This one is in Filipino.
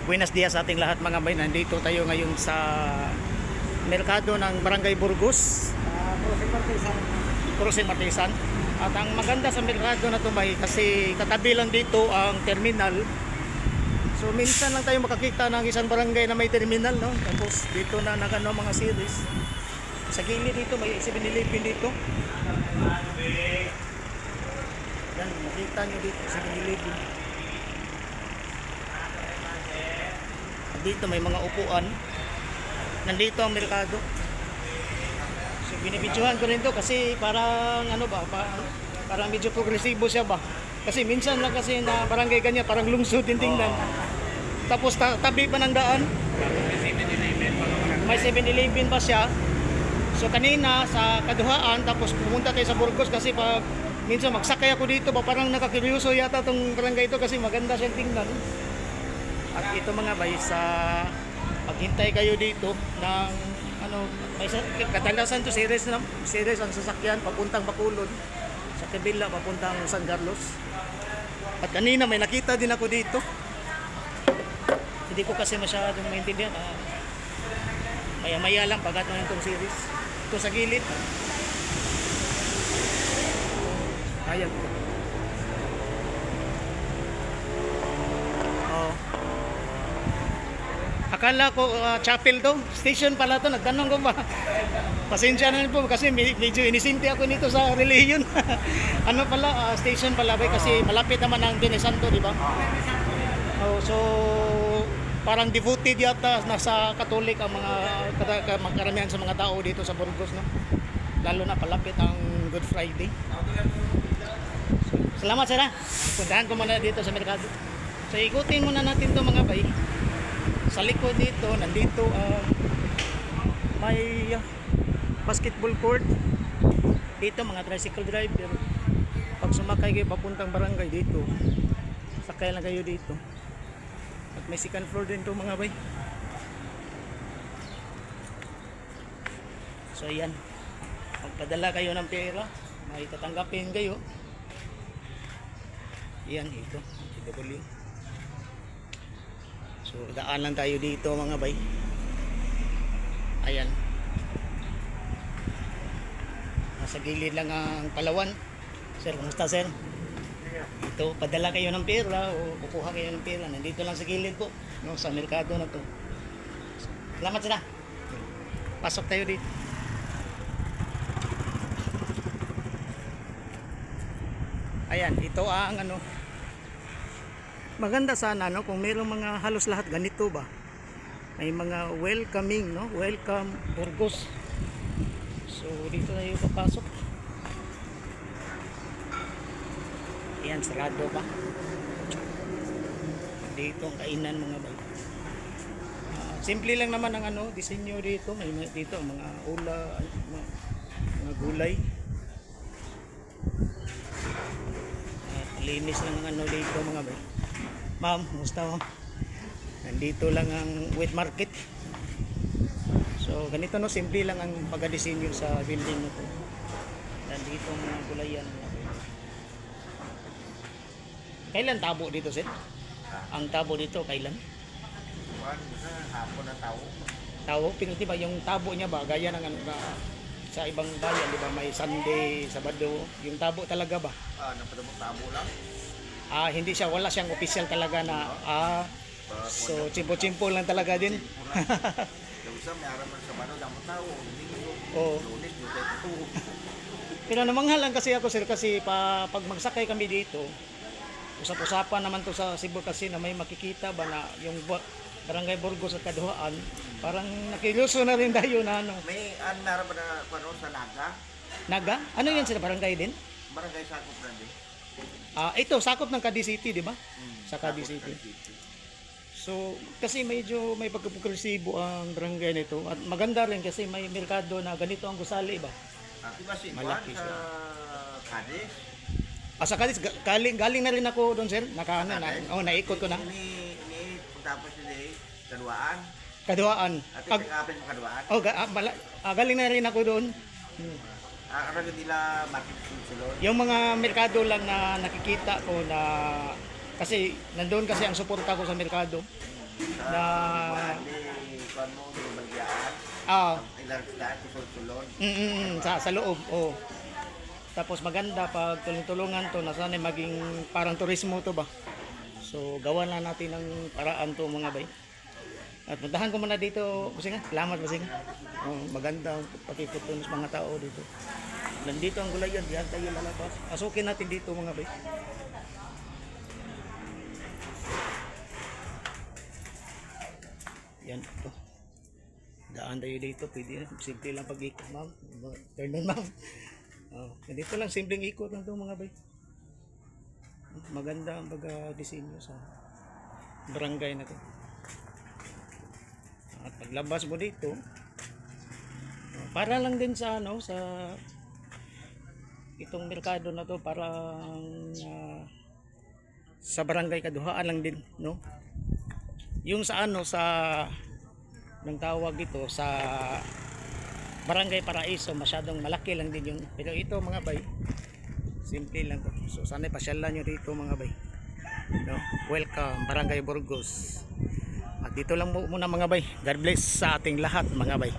Buenos dias sa ating lahat mga bay. Nandito tayo ngayon sa merkado ng Barangay Burgos, Crucing Martisan. At ang maganda sa merkado na ito bay, kasi katabi lang dito ang terminal. So minsan lang tayo makakita ng isang barangay na may terminal, no? Tapos dito na nagano mga series. Sa gilid dito may 7-Eleven dito. Yan, makita nyo dito 7-Eleven. Dito may mga upuan. Nandito ang merkado. So binibidyohan ko rin to kasi parang ano ba, parang medyo progresibo siya ba. Kasi minsan lang kasi na barangay ganyan, parang lungsod din tingnan. Tapos tabi pa ng daan. May 7-Eleven pa siya. So kanina sa Kaduhaan, tapos pumunta tayo sa Burgos kasi pag minsan magsakay ako dito ba, parang nakakuriyoso yata tong barangay ito kasi maganda siyang tingnan. At ito mga bay, sa paghintay kayo dito ng ano, may kadalasan to series ang sasakyan papuntang Bacolod, sa kabila papuntang San Carlos. At kanina may nakita din ako dito. Hindi ko kasi masyadong maintindihan. Maya-maya lang pagkat na itong series. Ito sa gilid. Ayan. Oh. Akala ko chapel to, station pala to, nagtanong ko ba. Pasensya na po kasi medyo inisinti ako nito sa religion. Ano pala, station pala ba kasi malapit naman ang Bene Santo, di ba? Oh, so parang devoted yata nasa Katolik ang mga karamihan sa mga tao dito sa Burgos, no? Lalo na palapit ang Good Friday. So, salamat sir ha. Puntahan ko muna dito sa merkado. So ikutin muna natin to mga bay. Sa likod dito, nandito may basketball court. Dito mga tricycle driver. Pag sumakay kayo papuntang barangay dito, sakay lang kayo dito. At may second floor din to mga bay. So ayan, magpadala kayo ng pera, may tatanggapin kayo. Yan ito, TW. So daan lang tayo dito mga bay. Ayan, nasa gilid lang ang Palawan. Sir, kumusta sir? Ito, padala kayo ng pera o kukuha kayo ng pera, nandito lang sa gilid po, no, sa merkado na to. Salamat sir. Pasok tayo dito. Ayan, ito ang ano, maganda sana no kung mayroong mga halos lahat ganito ba. May mga welcoming, no? Welcome Burgos. So dito tayo papasok. Ayan, sarado pa. Dito ang kainan mga bay. Simple lang naman ang ano, disenyo dito. May dito mga mga gulay. Linis lang ang ano dito mga bay. Ma'am, kumusta mo? Nandito lang ang wet market. So ganito no, simple lang ang pagka-disenyo sa building nito. Nandito ang mga gulayan. Kailan tabo dito, sir? Ang tabo dito kailan? Hapon na tao. Tabo, pero diba yung tabo niya ba gaya ng ano na sa ibang bayan, di ba may Sunday, Sabado, yung tabo talaga ba? Napadabog tabo lang. Hindi siya, wala siyang official talaga na so chimpo-chimpo lang talaga din. Yung isa may araman sa Sabado, damot tao. Oo. Lunes, Tuesday, Tuesday. Pero namanghalan kasi ako sir kasi pag magsakay kami dito, usap-usapan naman to sa Cebu kasi na may makikita ba na yung Barangay Burgos at Kaduhaan, parang nakiluso na rin tayo na ano. May araman na sa Naga. Naga? Ano yan sila, barangay din? Barangay Sakop na din. Ito, sakop ng Cadiz City, di ba? Sa Cadiz City. So, kasi medyo may pagkapukresibo ang barangay nito. At maganda rin kasi may merkado na ganito ang gusali ba? Diba si Juan Malaki sa siya. Cadiz? Sa Cadiz, galing na rin ako doon sir. Naikot ko na. Tapos hindi, Kaduaan. Kaduhaan. At ikakapin mo Kaduaan. Galing na rin ako doon. Ano nila market sulod? Yung mga merkado lang na nakikita ko na kasi nandoon kasi ang suporta ko sa merkado. Sa Na- buwan ni kuan mo di bagyaan. Ah, Ilang sila sulod. sa loob, oh. Tapos maganda pag tulong-tulungan to, nasanay maging parang turismo to ba. So gawa na natin ng paraan to mga bay. At puntahan ko muna dito, Busing. Salamat Busing. Oh, maganda ang pakikot to ng mga tao dito. Nandito ang gulayan, diyan tayo lalabas. Pasukin natin dito mga bay. Yan ito. Daan tayo dito, pwede simple lang pag-ikot, ma'am. Turn on, ma'am. Oh, dito lang simpleng ikot lang 'to mga bay. Maganda ang pagka-disenyo sa barangay na 'to. At paglabas mo dito, para lang din sa ano sa itong merkado na 'to, parang sa barangay Kaduhaan lang din, no? Yung sa ano sa ng tawag dito sa Barangay Paraiso, masyadong malaki lang din yun. Pero ito mga bay, simple lang to. So sana pasyalan nyo dito mga bay. No? Welcome Barangay Burgos. At dito lang muna mga bay. God bless sa ating lahat mga bay.